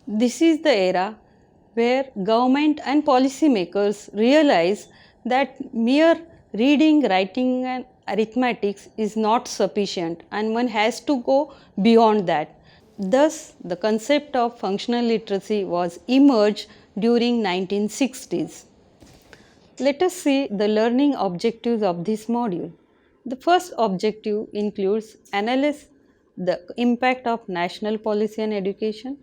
This is the era where government and policymakers realize that mere reading, writing, and arithmetics is not sufficient and one has to go beyond that. Thus, the concept of functional literacy was emerged during 1960s. Let us see the learning objectives of this module. The first objective includes analyze the impact of national policy on education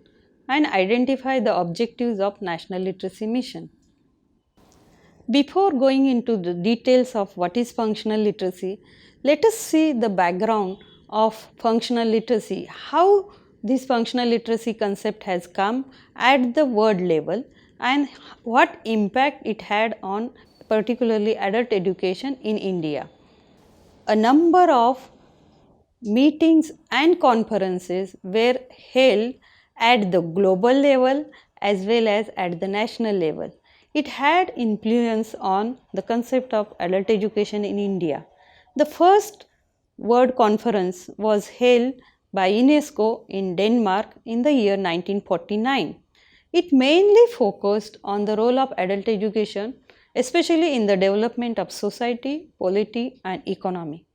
and identify the objectives of National Literacy Mission. Before going into the details of what is functional literacy, let us see the background of functional literacy, how this functional literacy concept has come at the world level and what impact it had on particularly adult education in India. A number of meetings and conferences were held at the global level as well as at the national level. It had influence on the concept of adult education in India. The first World Conference was held by UNESCO in Denmark in the year 1949. It mainly focused on the role of adult education, especially in the development of society, polity, and economy.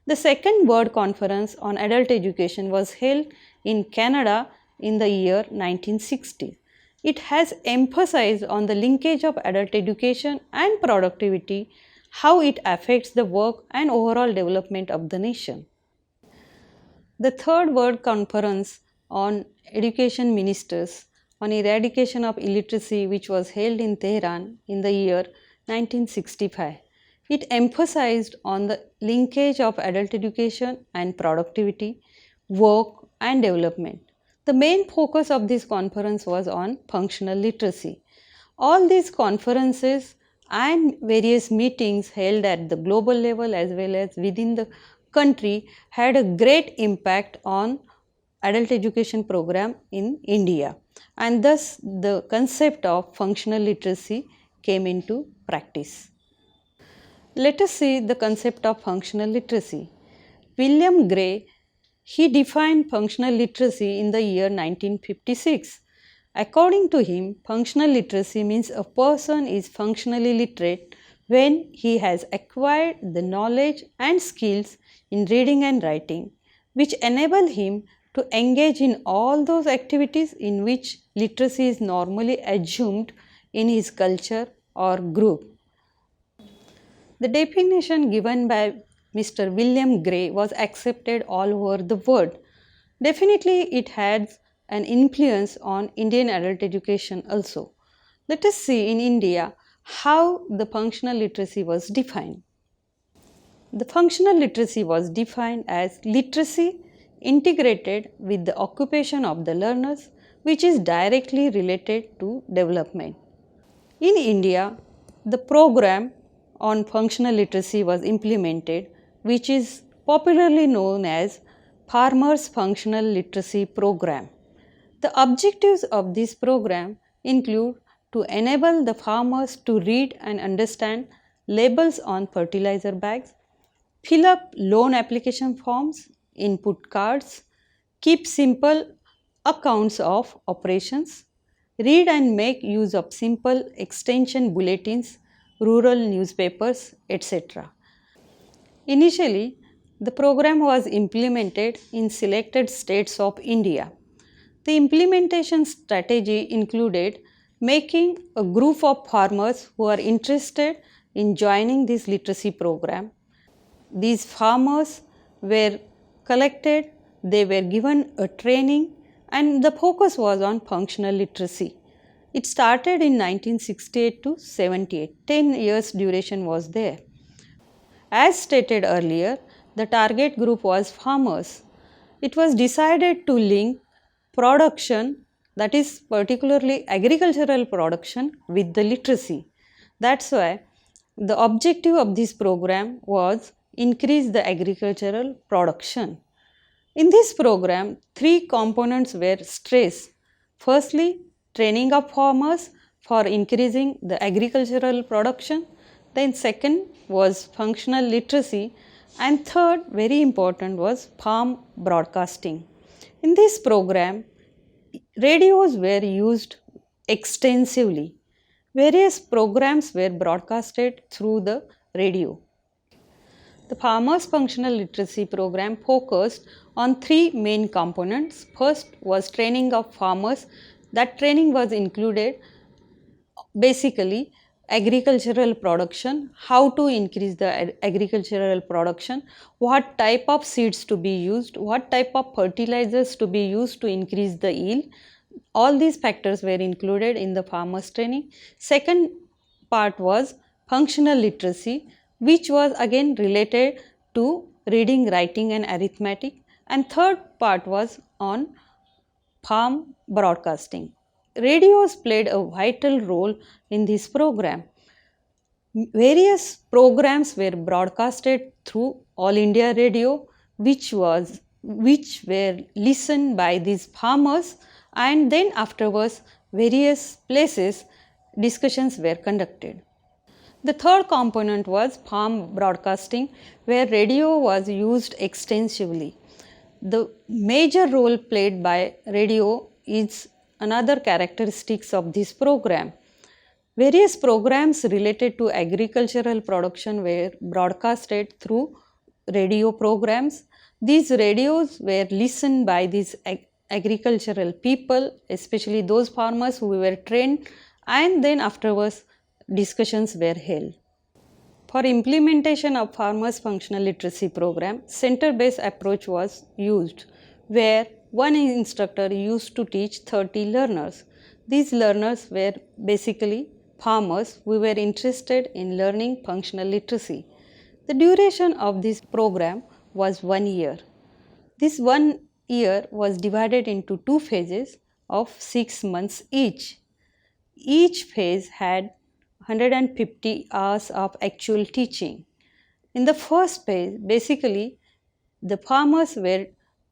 The second World Conference on Adult Education was held in Canada in the year 1960. It has emphasized on the linkage of adult education and productivity, how it affects the work and overall development of the nation. The third World Conference on Education Ministers on Eradication of Illiteracy, which was held in Tehran in the year 1965. It emphasized on the linkage of adult education and productivity, work, and development. The main focus of this conference was on functional literacy. All these conferences and various meetings held at the global level as well as within the country had a great impact on adult education program in India, and thus the concept of functional literacy came into practice. Let us see the concept of functional literacy. William Gray, he defined functional literacy in the year 1956. According to him, functional literacy means a person is functionally literate when he has acquired the knowledge and skills in reading and writing, which enable him to engage in all those activities in which literacy is normally assumed in his culture or group. The definition given by Mr. William Gray was accepted all over the world. Definitely, it has an influence on Indian adult education also. Let us see in India how the functional literacy was defined. The functional literacy was defined as literacy integrated with the occupation of the learners, which is directly related to development. In India, the program on functional literacy was implemented, which is popularly known as Farmers Functional Literacy Program. The objectives of this program include to enable the farmers to read and understand labels on fertilizer bags, fill up loan application forms, input cards, keep simple accounts of operations, read and make use of simple extension bulletins, rural newspapers, etc. Initially, the program was implemented in selected states of India. The implementation strategy included making a group of farmers who are interested in joining this literacy program. These farmers were collected, they were given a training, and the focus was on functional literacy. It started in 1968 to 78, 10 years duration was there. As stated earlier, the target group was farmers. It was decided to link production, that is particularly agricultural production, with the literacy. That's why the objective of this program was increase the agricultural production. In this program, three components were stressed. Firstly, training of farmers for increasing the agricultural production. Then second was functional literacy, and third, very important, was farm broadcasting. In this program, radios were used extensively. Various programs were broadcasted through the radio. The Farmers Functional Literacy Program focused on three main components. First was training of farmers. That training was included basically agricultural production, how to increase the agricultural production, what type of seeds to be used, what type of fertilizers to be used to increase the yield. All these factors were included in the farmers training. Second part was functional literacy, which was again related to reading, writing and arithmetic, and third part was on farm broadcasting. Radios played a vital role in this program. Various programs were broadcasted through All India Radio, which were listened by these farmers, and then afterwards various places discussions were conducted. The third component was farm broadcasting, where radio was used extensively. The major role played by radio is another characteristics of this program. Various programs related to agricultural production were broadcasted through radio programs. These radios were listened by these agricultural people, especially those farmers who were trained, and then afterwards discussions were held. For implementation of Farmers Functional Literacy Program, center-based approach was used, where one instructor used to teach 30 learners. These learners were basically farmers who were interested in learning functional literacy. The duration of this program was 1 year. This 1 year was divided into 2 phases of 6 months each. Each phase had 150 hours of actual teaching. In the first phase, basically, the farmers were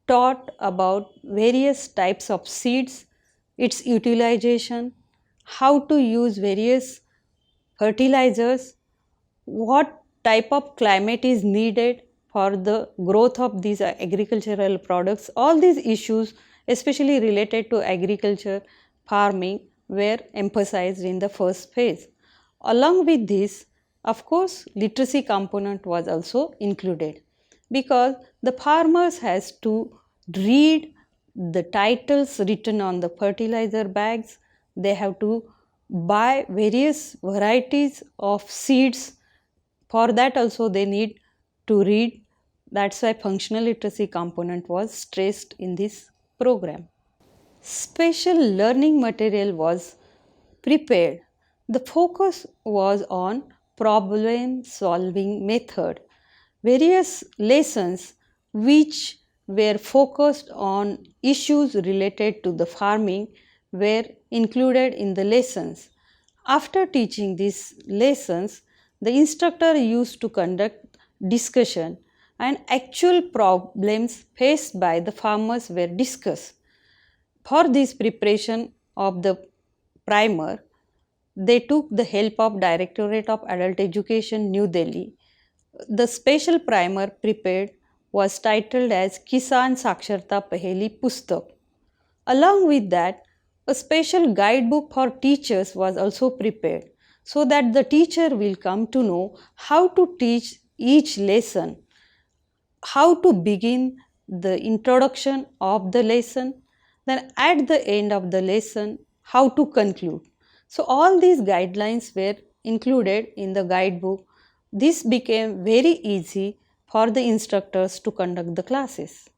taught about various types of seeds, its utilization, how to use various fertilizers, what type of climate is needed for the growth of these agricultural products. All these issues, especially related to agriculture, farming, were emphasized in the first phase. Along with this, of course, literacy component was also included, because the farmers has to read the titles written on the fertilizer bags. They have to buy various varieties of seeds. For that also they need to read. That's why functional literacy component was stressed in this program. Special learning material was prepared. The focus was on problem solving method. Various lessons which were focused on issues related to the farming were included in the lessons. After teaching these lessons, the instructor used to conduct discussion, and actual problems faced by the farmers were discussed. For this preparation of the primer, they took the help of Directorate of Adult Education, New Delhi. The special primer prepared was titled as Kisan Saksharta Paheli Pustak. Along with that, a special guidebook for teachers was also prepared, so that the teacher will come to know how to teach each lesson, how to begin the introduction of the lesson, then at the end of the lesson, how to conclude. So all these guidelines were included in the guidebook. This became very easy for the instructors to conduct the classes.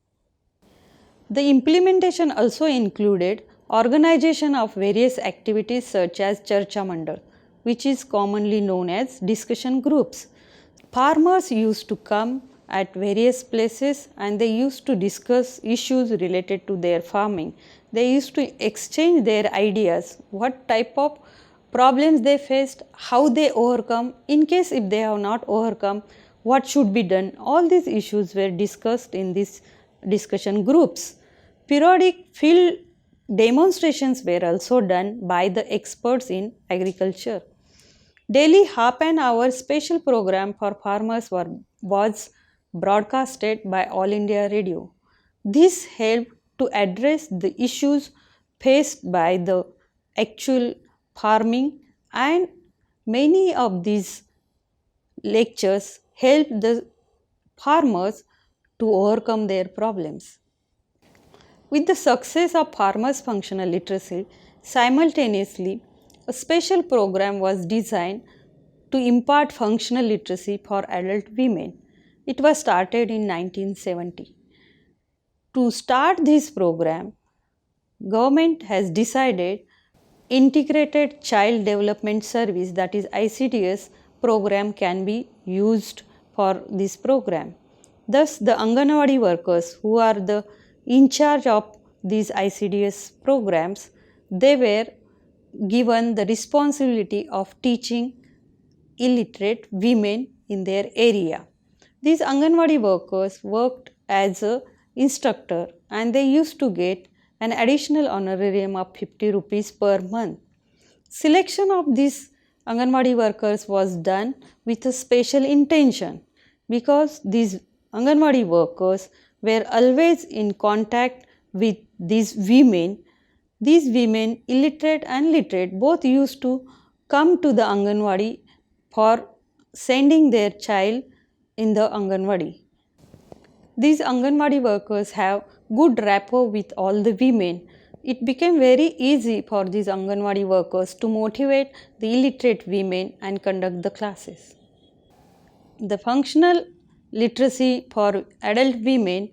The implementation also included organization of various activities such as Charcha Mandal, which is commonly known as discussion groups. Farmers used to come at various places and they used to discuss issues related to their farming. They used to exchange their ideas, what type of problems they faced, how they overcome, in case if they have not overcome, what should be done. All these issues were discussed in these discussion groups. Periodic field demonstrations were also done by the experts in agriculture. Daily half an hour special program for farmers was broadcasted by All India Radio. This helped to address the issues faced by the actual farming, and many of these lectures help the farmers to overcome their problems. With the success of farmers' functional literacy, simultaneously a special program was designed to impart functional literacy for adult women. It was started in 1970. To start this program, government has decided integrated child development service, that is ICDS program, can be used for this program. Thus the Anganwadi workers who are the in charge of these ICDS programs, they were given the responsibility of teaching illiterate women in their area. These Anganwadi workers worked as a instructor and they used to get an additional honorarium of 50 rupees per month. Selection of these Anganwadi workers was done with a special intention because these Anganwadi workers were always in contact with these women. These women, illiterate and literate, both used to come to the Anganwadi for sending their child in the Anganwadi. These Anganwadi workers have good rapport with all the women. It became very easy for these Anganwadi workers to motivate the illiterate women and conduct the classes. The functional literacy for adult women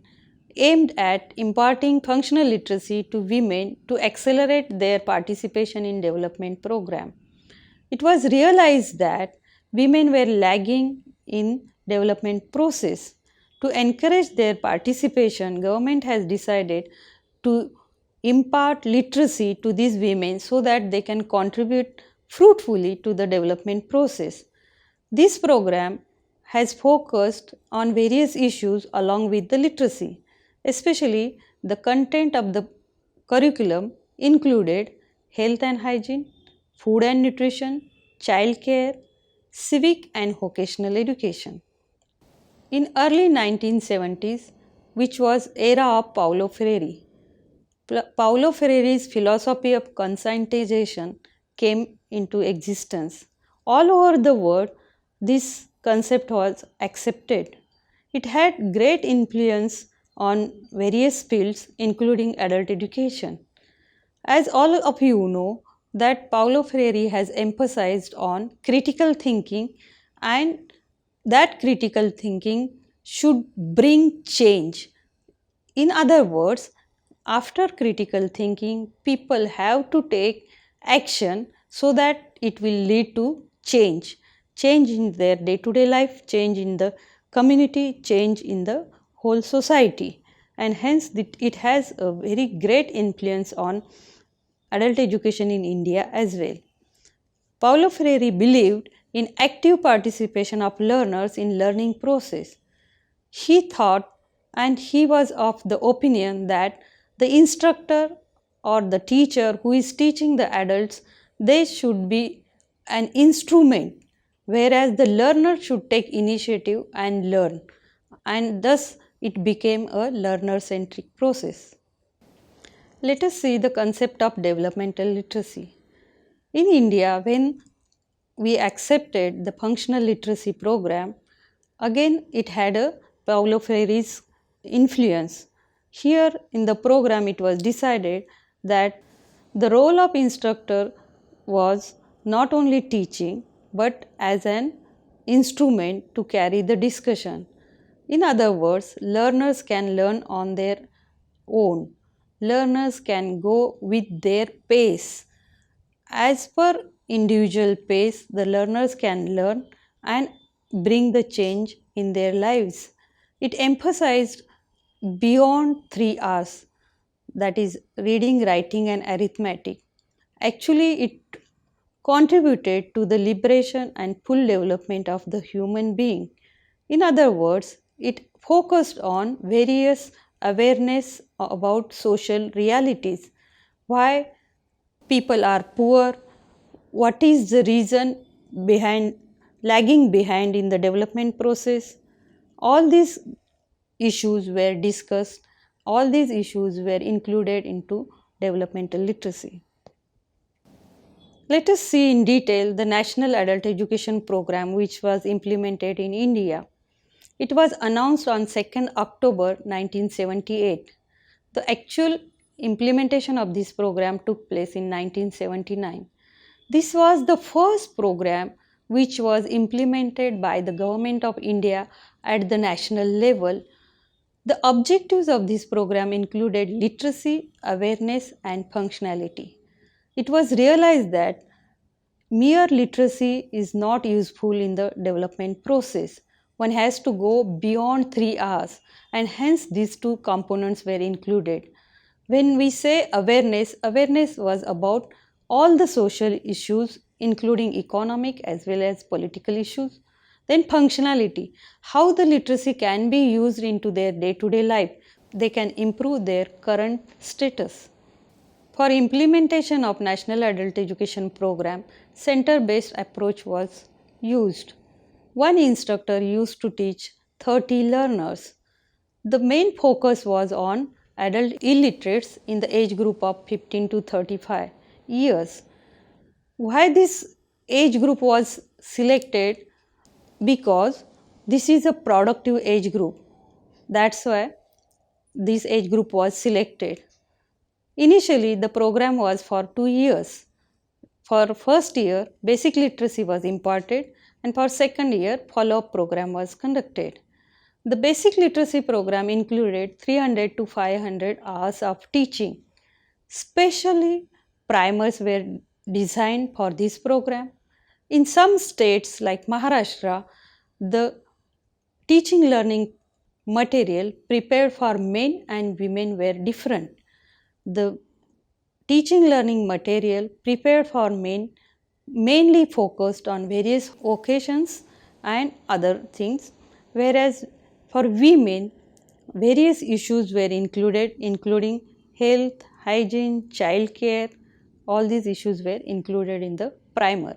aimed at imparting functional literacy to women to accelerate their participation in development program. It was realized that women were lagging in development process. To encourage their participation, government has decided to impart literacy to these women so that they can contribute fruitfully to the development process. This program has focused on various issues along with the literacy, especially the content of the curriculum included health and hygiene, food and nutrition, child care, civic and vocational education. In early 1970s, which was era of Paulo Freire, Paulo Freire's philosophy of conscientization came into existence. All over the world, this concept was accepted. It had great influence on various fields including adult education. As all of you know, that Paulo Freire has emphasized on critical thinking, and that critical thinking should bring change. In other words, after critical thinking, people have to take action so that it will lead to change. Change in their day to day life, change in the community, change in the whole society. And hence, it has a very great influence on adult education in India as well. Paulo Freire believed in active participation of learners in learning process. He thought and he was of the opinion that the instructor or the teacher who is teaching the adults, they should be an instrument, whereas the learner should take initiative and learn, and thus it became a learner centric process. Let us see the concept of developmental literacy. In India, when we accepted the functional literacy program, again it had a Paulo Freire's influence. Here in the program, it was decided that the role of instructor was not only teaching but as an instrument to carry the discussion. In other words, learners can learn on their own. Learners can go with their pace. As per individual pace, the learners can learn and bring the change in their lives. It emphasized beyond 3 hours, that is reading, writing and arithmetic. Actually, it contributed to the liberation and full development of the human being. In other words, it focused on various awareness about social realities. Why people are poor, what is the reason behind lagging behind in the development process. All these issues were discussed, all these issues were included into developmental literacy. Let us see in detail the National Adult Education Program which was implemented in India. It was announced on 2nd October 1978. The actual implementation of this program took place in 1979. This was the first program which was implemented by the Government of India at the national level. The objectives of this program included literacy, awareness, and functionality. It was realized that mere literacy is not useful in the development process. One has to go beyond 3 hours, and hence these two components were included. When we say awareness, awareness was about all the social issues, including economic as well as political issues. Then functionality, how the literacy can be used into their day-to-day life. They can improve their current status. For implementation of National Adult Education Program, center-based approach was used. One instructor used to teach 30 learners. The main focus was on adult illiterates in the age group of 15 to 35 years. Why this age group was selected? Because this is a productive age group. That's why this age group was selected. Initially, the program was for 2 years. For first year, basic literacy was imparted, and for second year, follow-up program was conducted. The basic literacy program included 300 to 500 hours of teaching. Specially, primers were designed for this program. In some states like Maharashtra, the teaching learning material prepared for men and women were different. The teaching learning material prepared for men mainly focused on various occasions and other things, whereas for women various issues were included, including health, hygiene, child care. All these issues were included in the primer.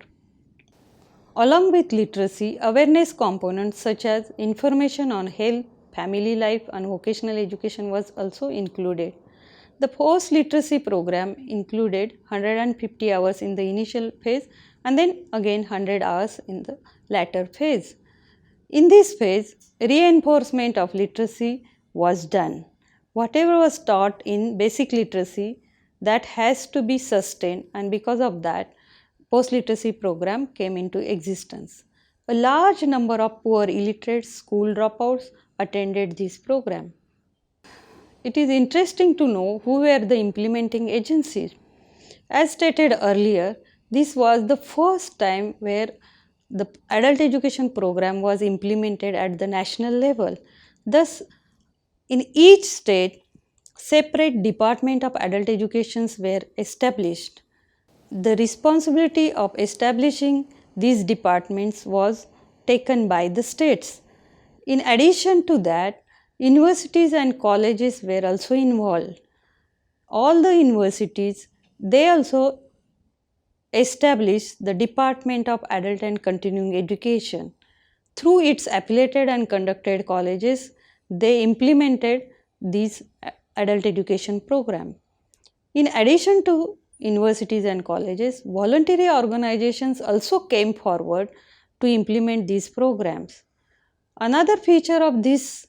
Along with literacy, awareness components such as information on health, family life, and vocational education was also included. The post-literacy program included 150 hours in the initial phase and then again 100 hours in the latter phase. In this phase, reinforcement of literacy was done. Whatever was taught in basic literacy, that has to be sustained, and because of that, post-literacy program came into existence. A large number of poor illiterate school dropouts attended this program. It is interesting to know who were the implementing agencies. As stated earlier, this was the first time where the adult education program was implemented at the national level. Thus, in each state, separate department of adult educations were established. The responsibility of establishing these departments was taken by the states. In addition to that, universities and colleges were also involved. All the universities, they also established the Department of Adult and Continuing Education. Through its affiliated and conducted colleges, they implemented this adult education program. In addition to universities and colleges, voluntary organizations also came forward to implement these programs. Another feature of this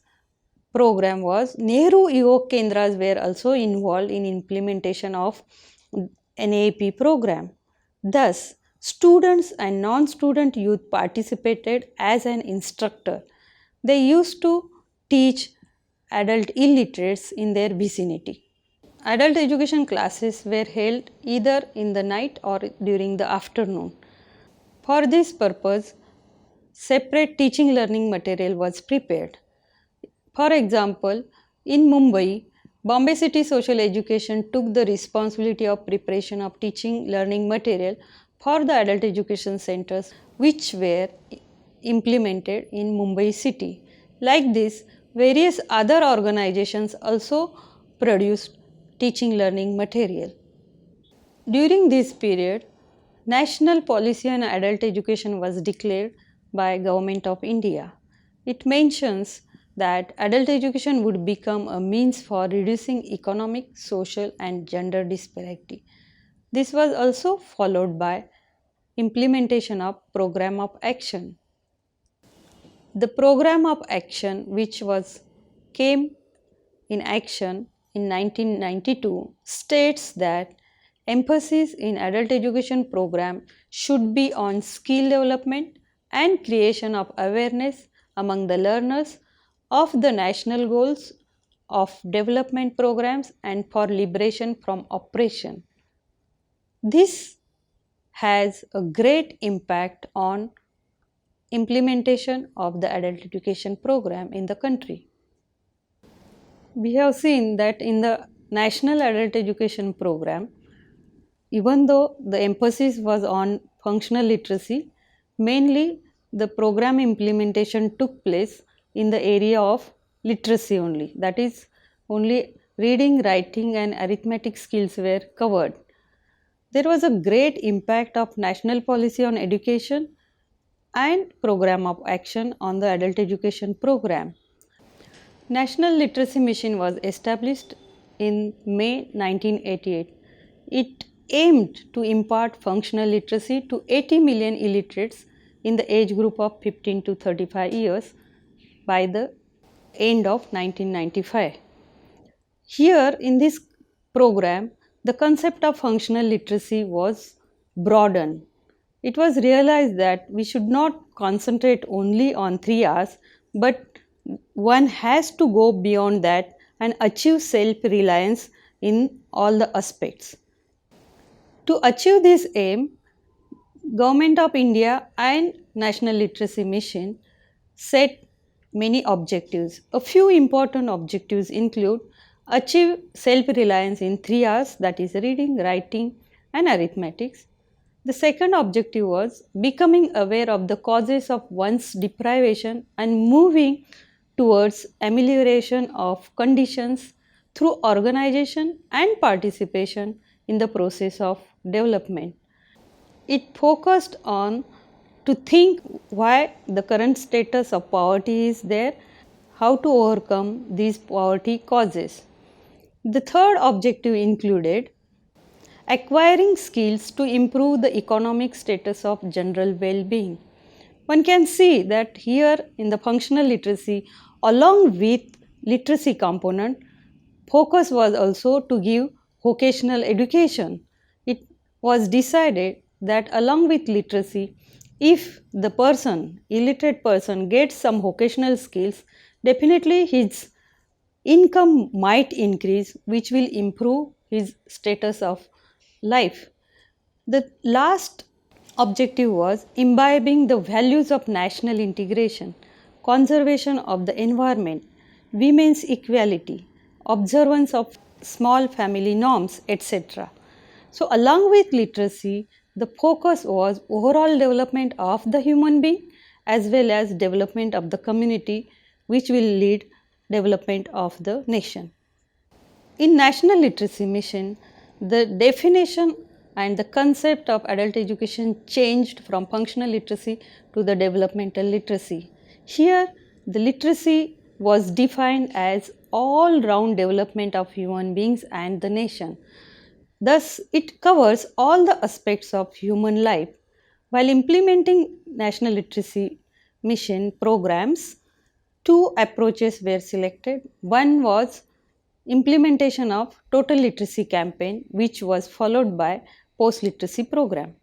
program was Nehru Yuvak Kendras were also involved in implementation of NAP program. Thus, students and non-student youth participated as an instructor. They used to teach adult illiterates in their vicinity. Adult education classes were held either in the night or during the afternoon. For this purpose, separate teaching learning material was prepared. For example, in Mumbai, Bombay City Social Education took the responsibility of preparation of teaching learning material for the adult education centers which were implemented in Mumbai city. Like this, various other organizations also produced teaching learning material. During this period, National Policy on Adult Education was declared by Government of India. It mentions that adult education would become a means for reducing economic, social, and gender disparity. This was also followed by implementation of program of action. The program of action, which was came in action in 1992, states that emphasis in adult education program should be on skill development and creation of awareness among the learners of the national goals of development programs and for liberation from oppression. This has a great impact on implementation of the adult education program in the country. We have seen that in the national adult education program, even though the emphasis was on functional literacy, mainly the program implementation took place in the area of literacy only. That is, only reading, writing, and arithmetic skills were covered. There was a great impact of national policy on education and program of action on the adult education program. National Literacy Mission was established in May 1988. It aimed to impart functional literacy to 80 million illiterates in the age group of 15 to 35 years by the end of 1995. Here in this program, the concept of functional literacy was broadened. It was realized that we should not concentrate only on 3 hours, but one has to go beyond that and achieve self-reliance in all the aspects. To achieve this aim, Government of India and National Literacy Mission set many objectives. A few important objectives include achieve self-reliance in 3 hours, that is reading, writing and arithmetics. The second objective was becoming aware of the causes of one's deprivation and moving towards amelioration of conditions through organization and participation in the process of development. It focused on to think why the current status of poverty is there, how to overcome these poverty causes. The third objective included acquiring skills to improve the economic status of general well-being. One can see that here in the functional literacy, along with literacy component, focus was also to give vocational education. It was decided that along with literacy, if the person, illiterate person, gets some vocational skills, definitely his income might increase, which will improve his status of life. The last objective was imbibing the values of national integration, conservation of the environment, women's equality, observance of small family norms, etc. So, along with literacy, the focus was overall development of the human being as well as development of the community, which will lead development of the nation. In National Literacy Mission, the definition and the concept of adult education changed from functional literacy to the developmental literacy. Here, the literacy was defined as all round development of human beings and the nation. Thus, it covers all the aspects of human life. While implementing National Literacy Mission programs, two approaches were selected. One was implementation of total literacy campaign, which was followed by post literacy program.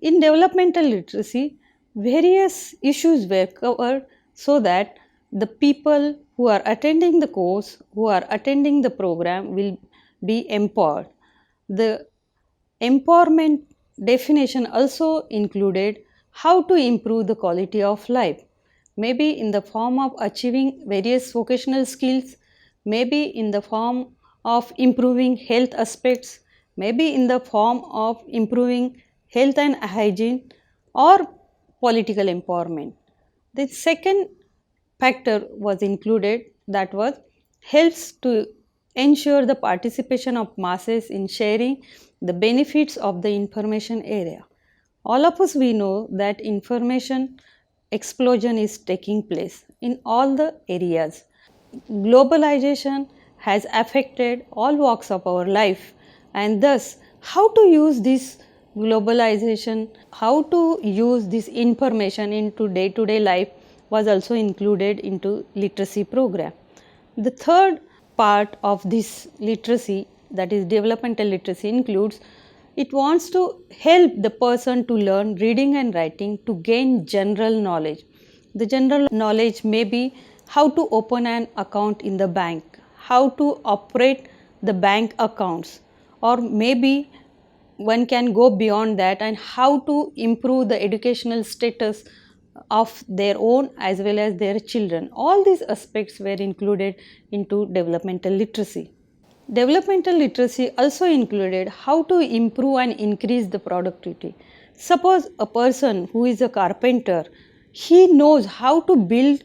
In developmental literacy, various issues were covered so that the people who are attending the course, who are attending the program will be empowered. The empowerment definition also included how to improve the quality of life, maybe in the form of achieving various vocational skills, maybe in the form of improving health aspects, maybe in the form of improving health and hygiene or political empowerment. The second factor was included, that was helps to ensure the participation of masses in sharing the benefits of the information area. All of us we know that information explosion is taking place in all the areas. Globalization has affected all walks of our life, and thus how to use this globalization, how to use this information into day to day life was also included into literacy program. The third part of this literacy, that is developmental literacy, includes it wants to help the person to learn reading and writing to gain general knowledge. The general knowledge may be how to open an account in the bank, how to operate the bank accounts, or maybe one can go beyond that and how to improve the educational status of their own as well as their children. All these aspects were included into developmental literacy. Developmental literacy also included how to improve and increase the productivity. Suppose a person who is a carpenter, he knows how to build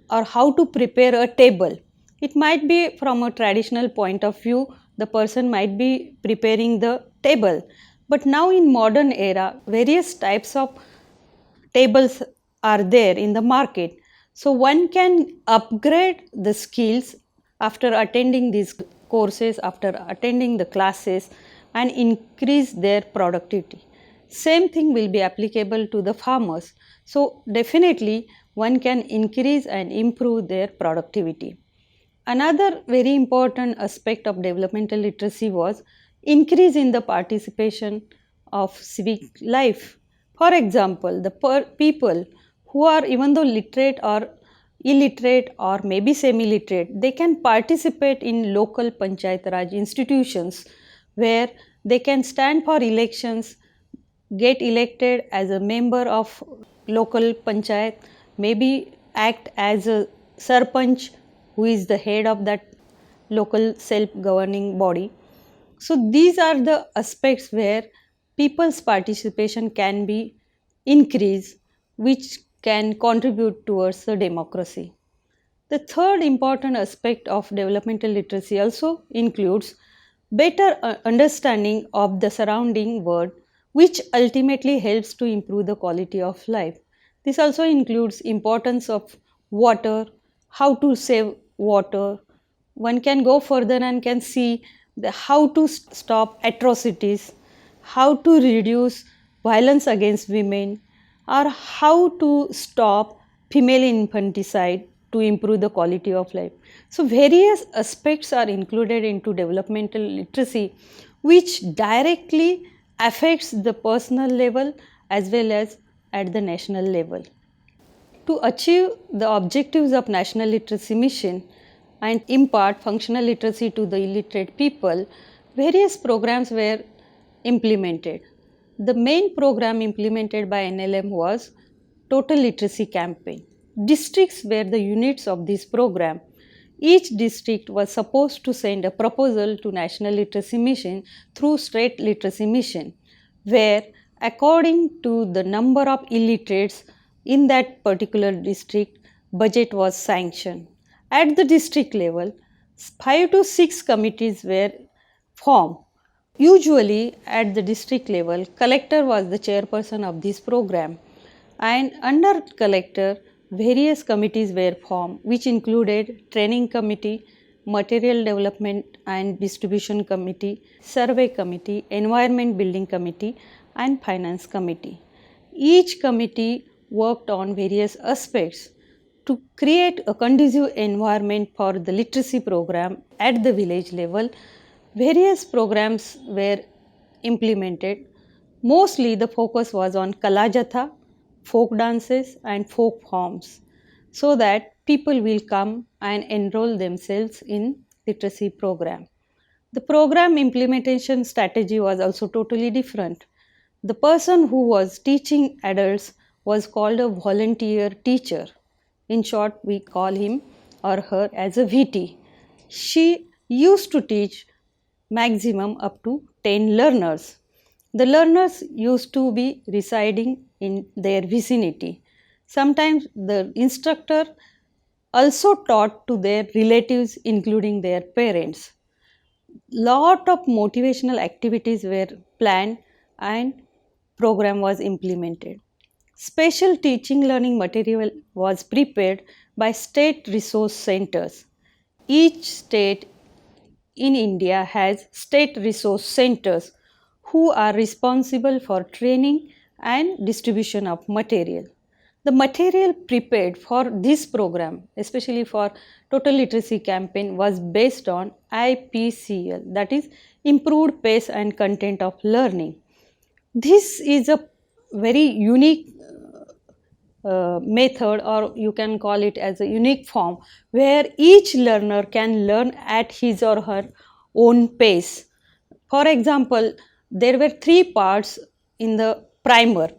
or how to prepare a table. It might be from a traditional point of view, the person might be preparing the table. But now in modern era, various types of tables are there in the market. So one can upgrade the skills after attending these courses, after attending the classes, and increase their productivity. Same thing will be applicable to the farmers. So definitely one can increase and improve their productivity. Another very important aspect of developmental literacy was increase in the participation of civic life. For example, the people who are even though literate or illiterate or maybe semi-literate, they can participate in local panchayat raj institutions where they can stand for elections, get elected as a member of local panchayat, maybe act as a sarpanch who is the head of that local self governing body. So, these are the aspects where people's participation can be increased, which can contribute towards the democracy. The third important aspect of developmental literacy also includes better understanding of the surrounding world, which ultimately helps to improve the quality of life. This also includes importance of water, how to save water. One can go further and can see how to stop atrocities, how to reduce violence against women, or how to stop female infanticide to improve the quality of life. So, various aspects are included into developmental literacy, which directly affects the personal level as well as at the national level. To achieve the objectives of National Literacy Mission and impart functional literacy to the illiterate people, various programs were implemented. The main program implemented by NLM was Total Literacy Campaign. Districts were the units of this program. Each district was supposed to send a proposal to National Literacy Mission through State Literacy Mission, where according to the number of illiterates in that particular district, budget was sanctioned. At the district level, 5 to 6 committees were formed. Usually at the district level, collector was the chairperson of this program, and under collector various committees were formed, which included training committee, material development and distribution committee, survey committee, environment building committee, and finance committee. Each committee worked on various aspects to create a conducive environment for the literacy program at the village level. Various programs were implemented. Mostly the focus was on Kalajatha, folk dances and folk forms, so that people will come and enroll themselves in literacy program. The program implementation strategy was also totally different. The person who was teaching adults was called a volunteer teacher. In short, we call him or her as a VT. She used to teach maximum up to 10 learners. The learners used to be residing in their vicinity. Sometimes the instructor also taught to their relatives, including their parents. Lot of motivational activities were planned and program was implemented. Special teaching learning material was prepared by state resource centers. Each state in India has state resource centers who are responsible for training and distribution of material. The material prepared for this program, especially for total literacy campaign, was based on IPCL, that is improved pace and content of learning. This is a very unique method, or you can call it as a unique form, where each learner can learn at his or her own pace. For example, there were three parts in the primer.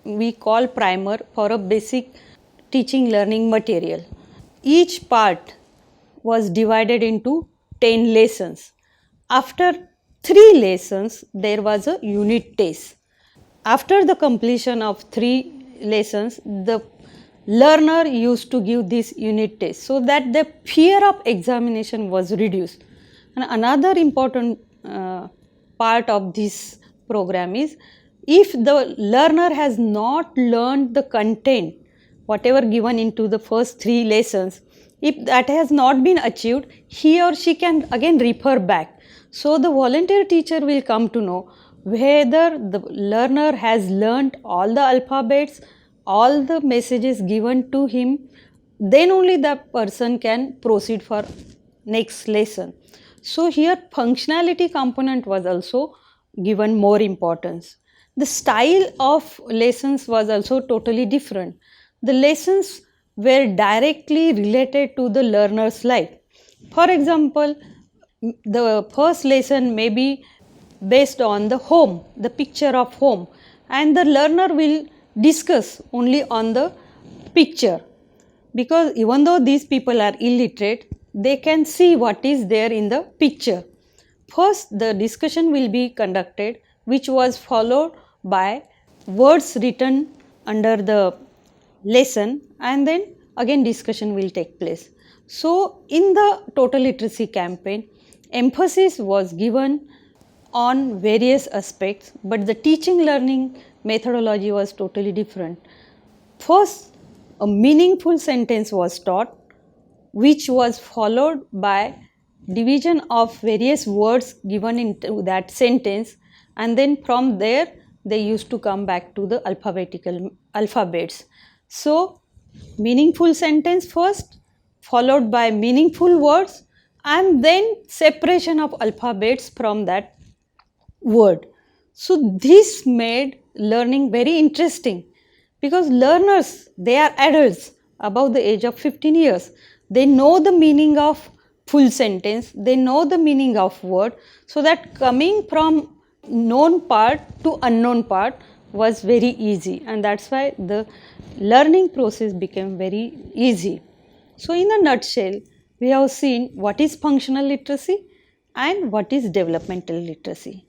We call primer for a basic teaching learning material. Each part was divided into 10 lessons. After 3 lessons, there was a unit test. After the completion of 3 lessons, the learner used to give this unit test so that the fear of examination was reduced. And another important part of this program is, if the learner has not learned the content, whatever given into the first 3 lessons, if that has not been achieved, he or she can again refer back. So the volunteer teacher will come to know whether the learner has learned all the alphabets, all the messages given to him, then only that person can proceed for next lesson. So here functionality component was also given more importance. The style of lessons was also totally different. The lessons were directly related to the learner's life. For example, the first lesson may be based on the home, the picture of home, and the learner will discuss only on the picture, because even though these people are illiterate, they can see what is there in the picture. First, the discussion will be conducted, which was followed by words written under the lesson, and then again discussion will take place. So, in the total literacy campaign, emphasis was given on various aspects, but the teaching learning methodology was totally different. First, a meaningful sentence was taught, which was followed by division of various words given into that sentence, and then from there they used to come back to the alphabets. So meaningful sentence first, followed by meaningful words, and then separation of alphabets from that word. So this made learning very interesting, because learners, they are adults above the age of 15 years. They know the meaning of full sentence, they know the meaning of word, so that coming from known part to unknown part was very easy, and that's why the learning process became very easy. So in a nutshell, we have seen what is functional literacy and what is developmental literacy.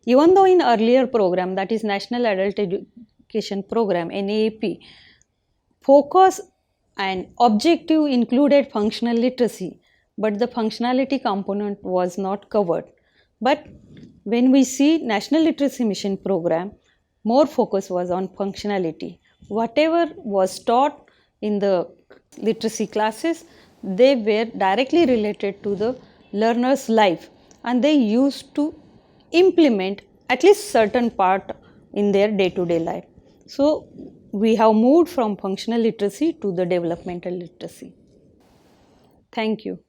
Even though in earlier program, that is National Adult Education Program, NAEP, focus and objective included functional literacy, but the functionality component was not covered. But when we see National Literacy Mission Program, more focus was on functionality. Whatever was taught in the literacy classes, they were directly related to the learner's life, and they used to implement at least certain part in their day-to-day life. So we have moved from functional literacy to the developmental literacy. Thank you.